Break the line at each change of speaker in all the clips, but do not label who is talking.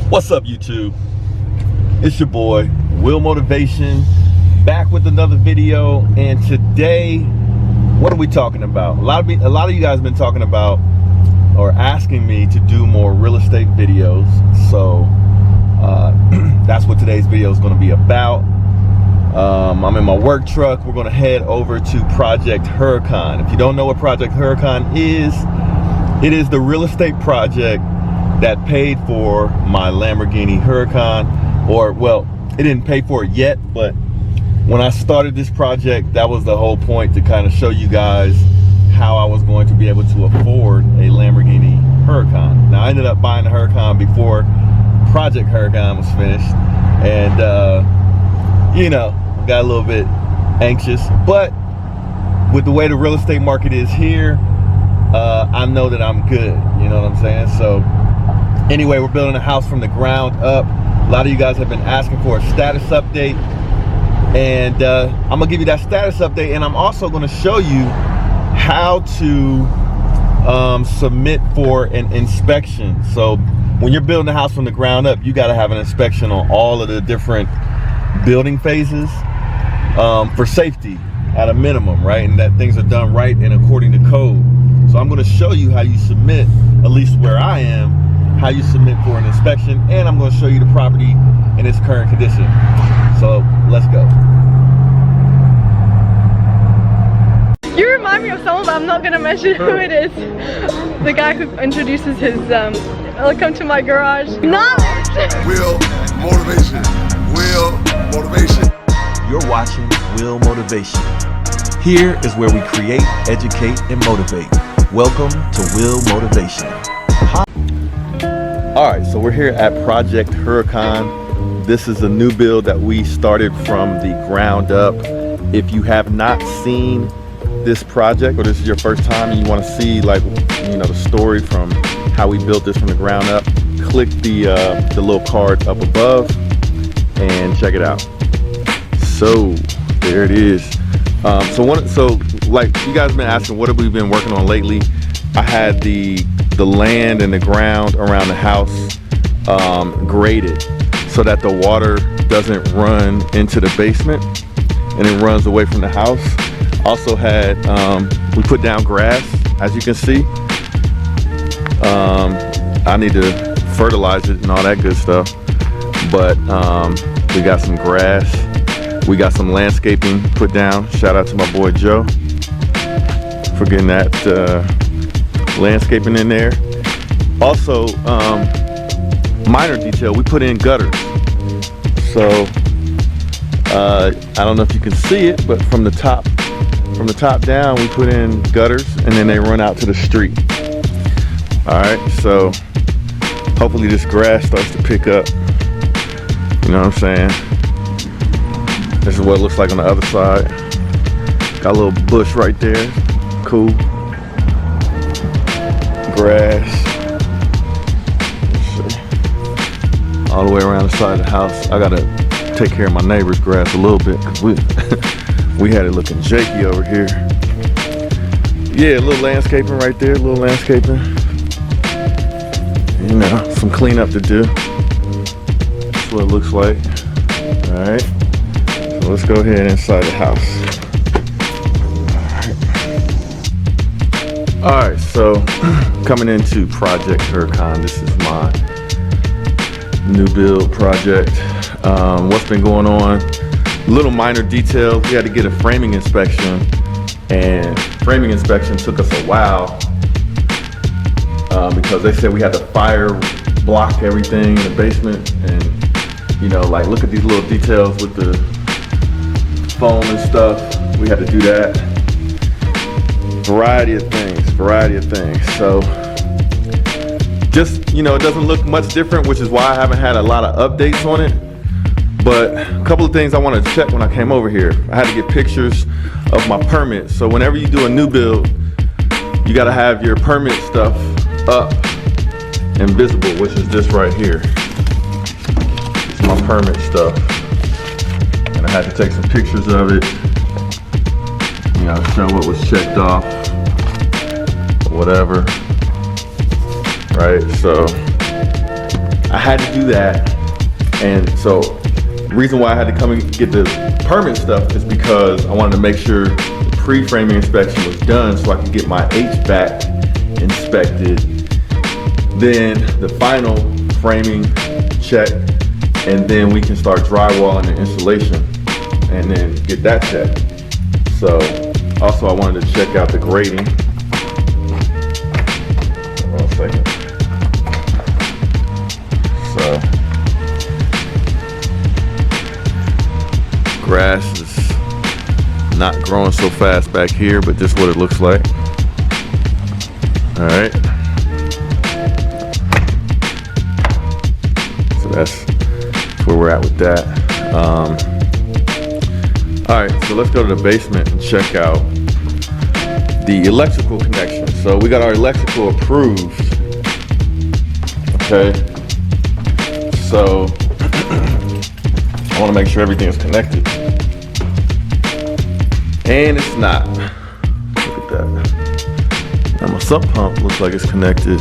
What's up, YouTube? It's your boy Will Motivation, back with another video. And today, what are we talking about? A lot of you guys have been talking about or asking me to do more real estate videos, so that's what today's video is going to be about. I'm in my work truck. We're going to head over to Project Huracan. If you don't know what Project Huracan is, it is the real estate project that paid for my Lamborghini Huracan. Or, well, it didn't pay for it yet, but when I started this project, that was the whole point, to kind of show you guys how I was going to be able to afford a Lamborghini Huracan. Now, I ended up buying the Huracan before Project Huracan was finished, and you know, got a little bit anxious, but with the way the real estate market is here, I know that I'm good, you know what I'm saying? So anyway, we're building a house from the ground up. A lot of you guys have been asking for a status update, and I'm gonna give you that status update, and I'm also gonna show you how to submit for an inspection. So when you're building a house from the ground up, you gotta have an inspection on all of the different building phases for safety at a minimum, right? And that things are done right and according to code. So I'm going to show you how you submit, at least where I am, how you submit for an inspection, and I'm going to show you the property in its current condition. So let's go.
You remind me of someone, but I'm not going to mention who it is. The guy who introduces his welcome to my garage. Knowledge!
Will Motivation. Will Motivation.
You're watching Will Motivation. Here is where we create, educate, and motivate. Welcome to Will Motivation.
All right, so we're here at Project Huracan. This is a new build that we started from the ground up. If you have not seen this project, or this is your first time and you want to see, like, you know, the story from how we built this from the ground up, click the little card up above and check it out. So there it is. So like you guys have been asking, what have we been working on lately? I had the land and the ground around the house graded so that the water doesn't run into the basement and it runs away from the house. Also had we put down grass, as you can see. I need to fertilize it and all that good stuff, but we got some grass. We got some landscaping put down. Shout out to my boy Joe for getting that landscaping in there. Also, minor detail, we put in gutters. So I don't know if you can see it, but from the top down, we put in gutters, and then they run out to the street. All right, so hopefully this grass starts to pick up. You know what I'm saying? This is what it looks like on the other side. Got a little bush right there. Cool. Grass. Let's see. All the way around the side of the house. I gotta take care of my neighbor's grass a little bit, because we had it looking janky over here. Yeah, a little landscaping right there. A little landscaping. You know, some cleanup to do. That's what it looks like. All right. So let's go ahead inside the house. All right, so coming into Project Huracan, this is my new build project. What's been going on? Little minor details. We had to get a framing inspection, and framing inspection took us a while because they said we had to fire block everything in the basement, and you know, like, look at these little details with the foam and stuff. We had to do that. Variety of things. So just, you know, it doesn't look much different, which is why I haven't had a lot of updates on it. But a couple of things I wanted to check when I came over here. I had to get pictures of my permit. So whenever you do a new build, you got to have your permit stuff up and visible, which is this right here. It's my permit stuff. And I had to take some pictures of it, you know, show what was checked off, whatever, right? So I had to do that. And so the reason why I had to come and get the permit stuff is because I wanted to make sure the pre-framing inspection was done so I could get my HVAC inspected. Then the final framing check, and then we can start drywalling and installation and then get that checked. So also I wanted to check out the grading. Hold on a second. So grass is not growing so fast back here, but this is what it looks like. All right. So that's where we're at with that. All right, so let's go to the basement and check out the electrical connection. So we got our electrical approved. Okay. So I want to make sure everything is connected. And it's not. Look at that. Now my sump pump looks like it's connected,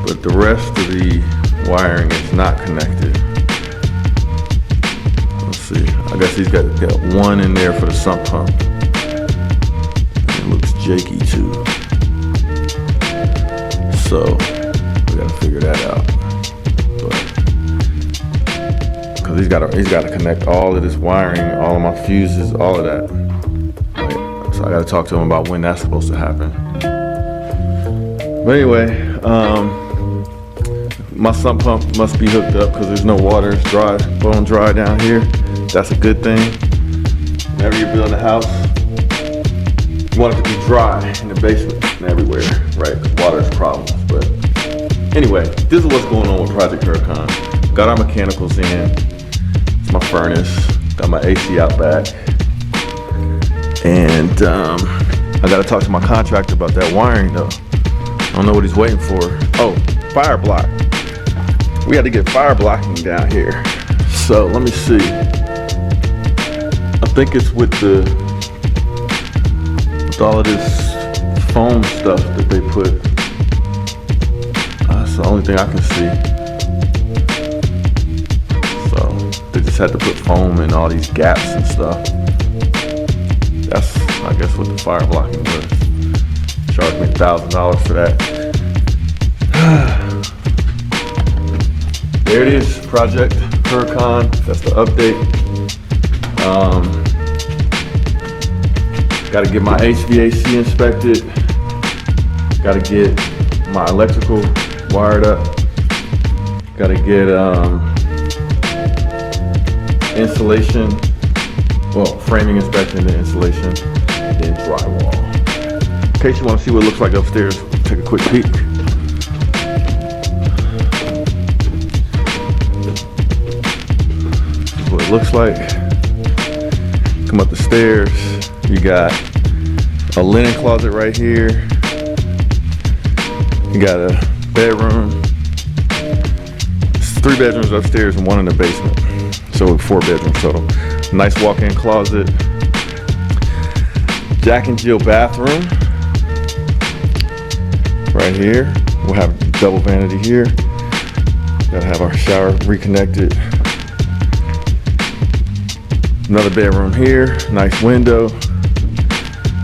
but the rest of the wiring is not connected. Let's see. I guess he's got one in there for the sump pump. It looks jakey too. So we gotta figure that out. Because he's got to connect all of this wiring, all of my fuses, all of that. Right. So I got to talk to him about when that's supposed to happen. But anyway, my sump pump must be hooked up because there's no water. It's dry, bone dry down here. That's a good thing. Whenever you're building a house, you want it to be dry in the basement and everywhere, right? Water is problems. But anyway, this is what's going on with Project Huracan. Got our mechanicals in. It's my furnace. Got my AC out back. And I got to talk to my contractor about that wiring though. I don't know what he's waiting for. Oh, fire block. We had to get fire blocking down here. So let me see. I think it's with all of this foam stuff that they put. That's the only thing I can see. So they just had to put foam in all these gaps and stuff. That's, I guess, what the fire blocking was. Charged me $1,000 for that. There it is, Project Huracan. That's the update. Got to get my HVAC inspected. Got to get my electrical wired up. Got to get insulation, well, framing inspection, then insulation, then drywall. In case you want to see what it looks like upstairs, take a quick peek. This is what it looks like. Come up the stairs. You got a linen closet right here. You got a bedroom. It's 3 bedrooms upstairs and 1 in the basement. So 4 bedrooms total. Nice walk-in closet. Jack and Jill bathroom. Right here. We'll have double vanity here. Gotta have our shower reconnected. Another bedroom here. Nice window.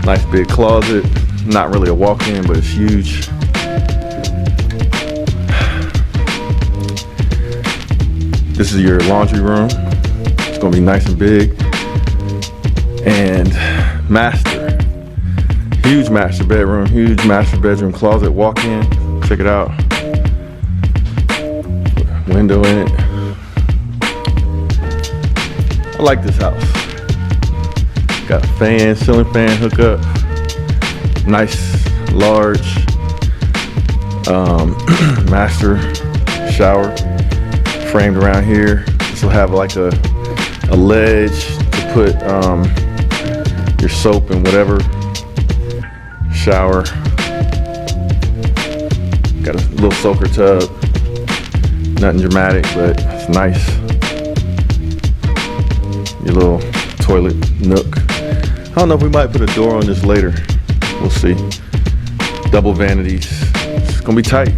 Nice big closet. Not really a walk-in, but it's huge. This is your laundry room. It's gonna be nice and big. And master. Huge master bedroom, huge master bedroom closet, walk-in. Check it out. Window in it. I like this house. Got a fan, ceiling fan hookup. Nice, large master shower framed around here. This will have like a ledge to put your soap and whatever. Shower. Got a little soaker tub. Nothing dramatic, but it's nice. Your little toilet nook. I don't know if we might put a door on this later. We'll see. Double vanities. It's gonna be tight.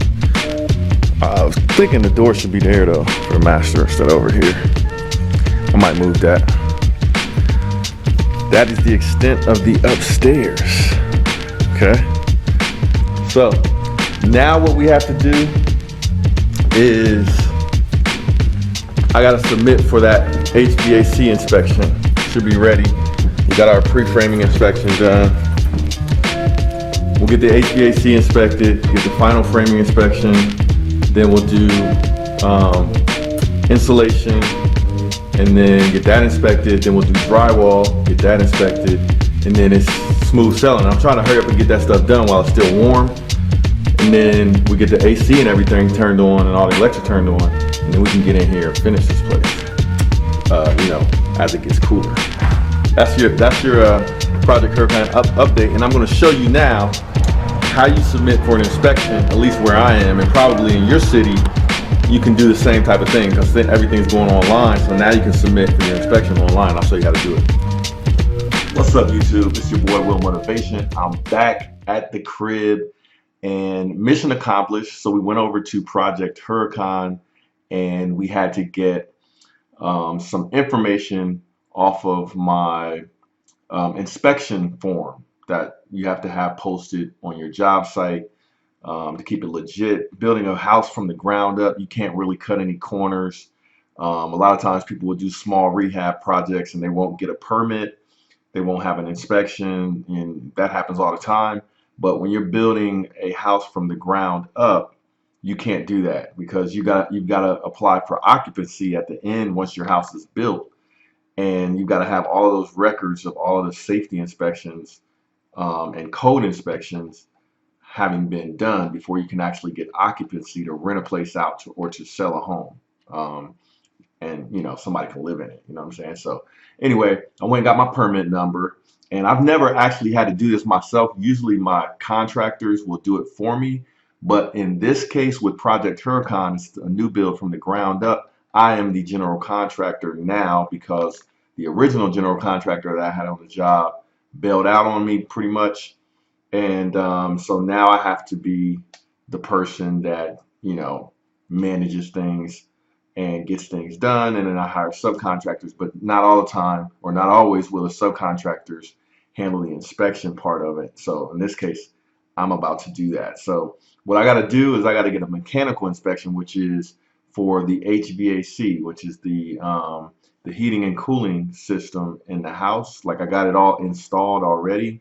I was thinking the door should be there though for the master instead of over here. I might move that. That is the extent of the upstairs. Okay. So now what we have to do is I gotta submit for that HVAC inspection. Should be ready. We got our pre-framing inspection done. We'll get the HVAC inspected, get the final framing inspection, then we'll do insulation, and then get that inspected, then we'll do drywall, get that inspected, and then it's smooth sailing. I'm trying to hurry up and get that stuff done while it's still warm, and then we get the AC and everything turned on and all the electric turned on, and then we can get in here and finish this place, as it gets cooler. That's your Project Huracan update, and I'm going to show you now how you submit for an inspection, at least where I am, and probably in your city, you can do the same type of thing because then everything's going online. So now you can submit for your inspection online. I'll show you how to do it. What's up, YouTube? It's your boy, Will Motivation. I'm back at the crib and mission accomplished. So we went over to Project Huracan and we had to get some information off of my inspection form that you have to have posted on your job site to keep it legit. Building a house from the ground up, you can't really cut any corners. A lot of times people will do small rehab projects and they won't get a permit, they won't have an inspection, and that happens all the time. But when you're building a house from the ground up, you can't do that because you've got to apply for occupancy at the end once your house is built, and you've got to have all of those records of all of the safety inspections and code inspections having been done before you can actually get occupancy to rent a place out or to sell a home. And somebody can live in it, you know what I'm saying? So anyway, I went and got my permit number, and I've never actually had to do this myself. Usually my contractors will do it for me, but in this case with Project Huracan, it's a new build from the ground up. I am the general contractor now because the original general contractor that I had on the job bailed out on me pretty much. And so now I have to be the person that, manages things and gets things done. And then I hire subcontractors, but not all the time or not always will the subcontractors handle the inspection part of it. So in this case, I'm about to do that. So what I got to do is I got to get a mechanical inspection, which is for the HVAC, which is the heating and cooling system in the house. Like I got it all installed already.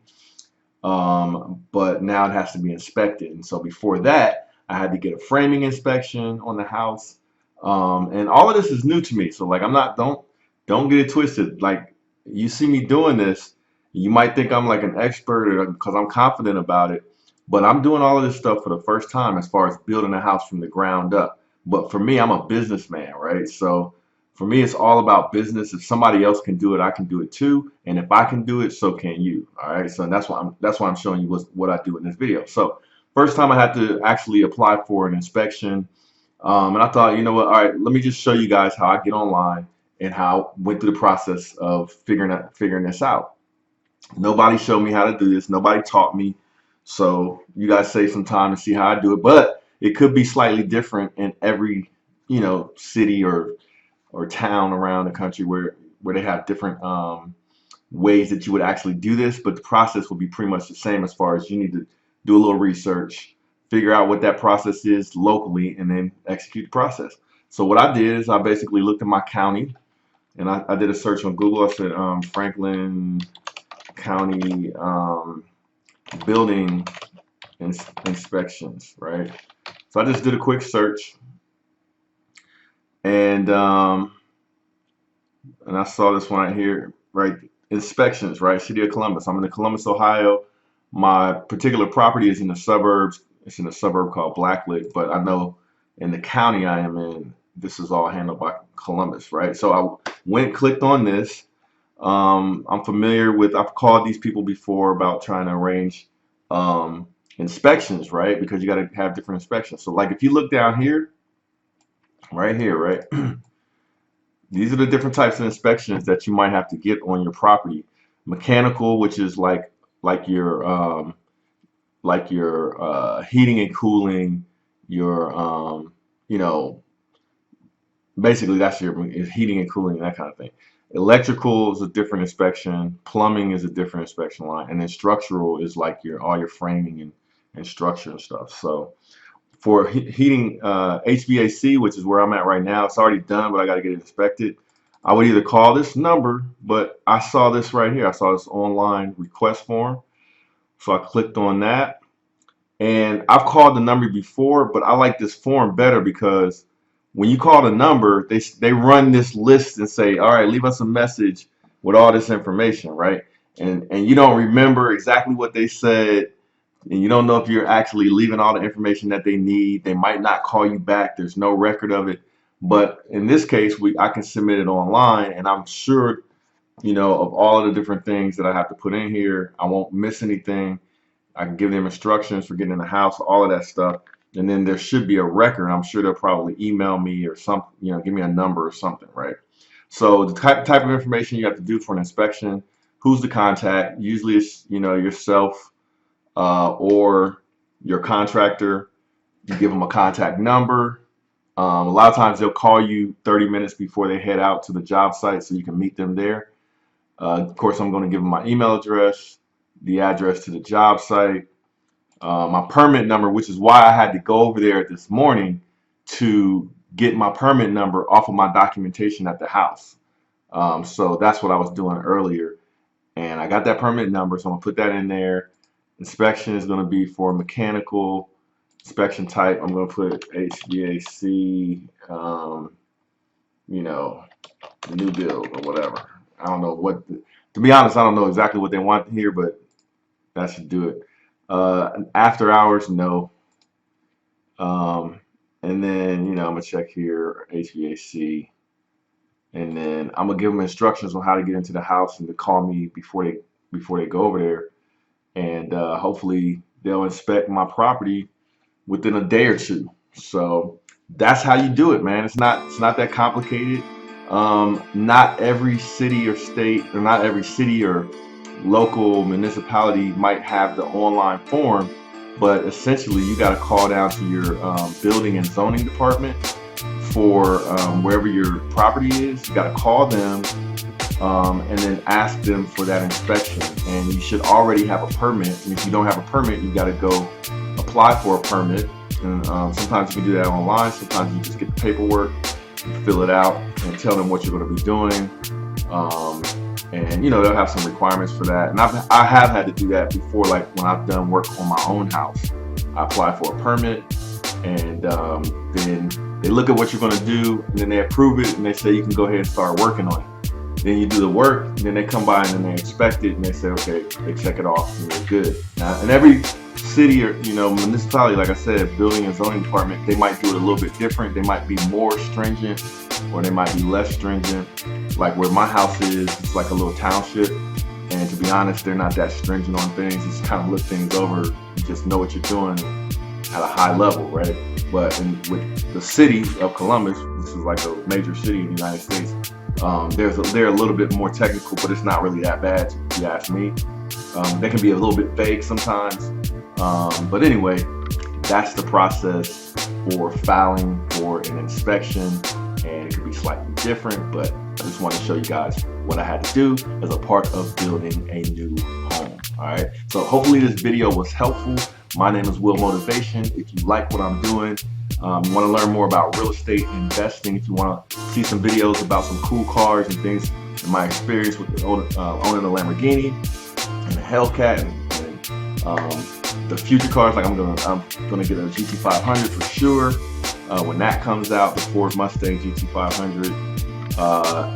But now it has to be inspected. And so before that, I had to get a framing inspection on the house. And all of this is new to me. So like, don't get it twisted. Like you see me doing this, you might think I'm like an expert because I'm confident about it, but I'm doing all of this stuff for the first time as far as building a house from the ground up. But for me, I'm a businessman, right? So for me, it's all about business. If somebody else can do it, I can do it too. And if I can do it, so can you. All right. So that's why I'm showing you what I do in this video. So first time I had to actually apply for an inspection. And I thought, you know what? All right, let me just show you guys how I get online and how I went through the process of figuring this out. Nobody showed me how to do this. Nobody taught me. So you guys save some time to see how I do it. But it could be slightly different in every, city or town around the country where they have different ways that you would actually do this, but the process will be pretty much the same as far as you need to do a little research, figure out what that process is locally, and then execute the process. So what I did is I basically looked at my county and I did a search on Google. I said Franklin County building inspections, right? So I just did a quick search, and I saw this one right here, right? Inspections, right? City of Columbus. I'm in Columbus, Ohio. My particular property is in the suburbs. It's in a suburb called Blacklick, but I know in the county I am in, this is all handled by Columbus, right? So I went, clicked on this. I'm familiar with, I've called these people before about trying to arrange inspections, right? Because you got to have different inspections. So like if you look down here, right here, right? These are the different types of inspections that you might have to get on your property. Mechanical, which is like your heating and cooling, your you know, basically that's your is heating and cooling and that kind of thing. Electrical is a different inspection. Plumbing is a different inspection line, and then structural is like your all your framing and structure and stuff. So for heating, HVAC, which is where I'm at right now, it's already done, but I got to get it inspected. I would either call this number, but I saw this right here. I saw this online request form, so I clicked on that. And I've called the number before, but I like this form better because when you call the number, they run this list and say, all right, leave us a message with all this information, right? And you don't remember exactly what they said, and you don't know if you're actually leaving all the information that they need. They might not call you back. There's no record of it. But in this case, I can submit it online, and I'm sure, of all of the different things that I have to put in here, I won't miss anything. I can give them instructions for getting in the house, all of that stuff. And then there should be a record. I'm sure they'll probably email me or something, give me a number or something, right? So the type of information you have to do for an inspection, who's the contact? Usually it's, yourself or your contractor. You give them a contact number. A lot of times they'll call you 30 minutes before they head out to the job site so you can meet them there. Of course, I'm going to give them my email address, the address to the job site, my permit number, which is why I had to go over there this morning to get my permit number off of my documentation at the house. So that's what I was doing earlier. And I got that permit number, so I'm going to put that in there. Inspection is going to be for mechanical. Inspection type, I'm going to put HVAC, new build or whatever. I don't know to be honest, I don't know exactly what they want here, but that should do it. After hours, no. And then, I'm gonna check here, HVAC, and then I'm gonna give them instructions on how to get into the house and to call me before they go over there, and hopefully they'll inspect my property within a day or two. So that's how you do it, man. It's not that complicated. Not every city or state, or not every city or local municipality might have the online form, but essentially you got to call down to your building and zoning department for wherever your property is. You got to call them and then ask them for that inspection, and you should already have a permit. And if you don't have a permit, you got to go apply for a permit. And sometimes you can do that online. Sometimes you just get the paperwork, you fill it out, and tell them what you're going to be doing. And they'll have some requirements for that. And I have had to do that before, like when I've done work on my own house. I apply for a permit, and then they look at what you're going to do, and then they approve it, and they say you can go ahead and start working on it. Then you do the work, and then they come by and then they inspect it, and they say, okay, they check it off, and you're good. Now, in every city or municipality, like I said, building and zoning department, they might do it a little bit different. They might be more stringent, or they might be less stringent. Like where my house is, it's like a little township, and to be honest, they're not that stringent on things. You just kind of look things over. You just know what you're doing at a high level, right? But with the city of Columbus, this is like a major city in the United States, they're a little bit more technical, but it's not really that bad, if you ask me. They can be a little bit vague sometimes. But anyway, that's the process for filing for an inspection, and it could be slightly different, but I just want to show you guys what I had to do as a part of building a new home. All right, so hopefully this video was helpful. My name is Will Motivation. If you like what I'm doing, you want to learn more about real estate investing, if you want to see some videos about some cool cars and things, and my experience with owning a Lamborghini and a Hellcat and the future cars, like I'm gonna get a GT500 for sure when that comes out, the Ford Mustang GT500,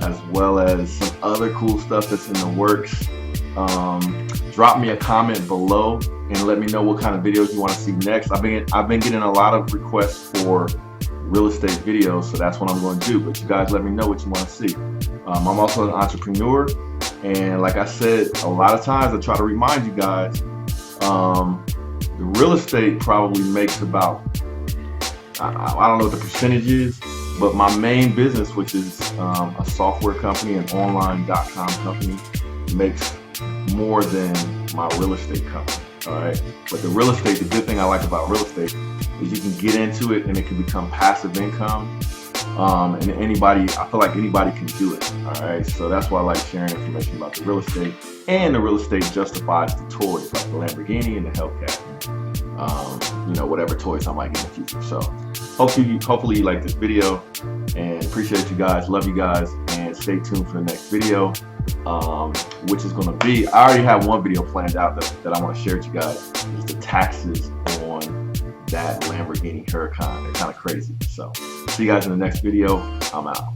as well as some other cool stuff that's in the works. Drop me a comment below and let me know what kind of videos you want to see next. I've been getting a lot of requests for real estate videos, so that's what I'm going to do. But you guys let me know what you want to see. I'm also an entrepreneur, and like I said, a lot of times I try to remind you guys, the real estate probably makes about, I don't know what the percentage is, but my main business, which is a software company, an online.com company, makes more than my real estate company. all right? But the real estate, the good thing I like about real estate is you can get into it and it can become passive income. And I feel like anybody can do it, all right? So that's why I like sharing information about the real estate, and the real estate justifies the toys, like the Lamborghini and the Hellcat, whatever toys I might get in the future. So hopefully you like this video, and appreciate you guys, love you guys, and stay tuned for the next video, which is gonna be, I already have one video planned out that I wanna share with you guys, is the taxes on that Lamborghini Huracan. They're kind of crazy. So see you guys in the next video. I'm out.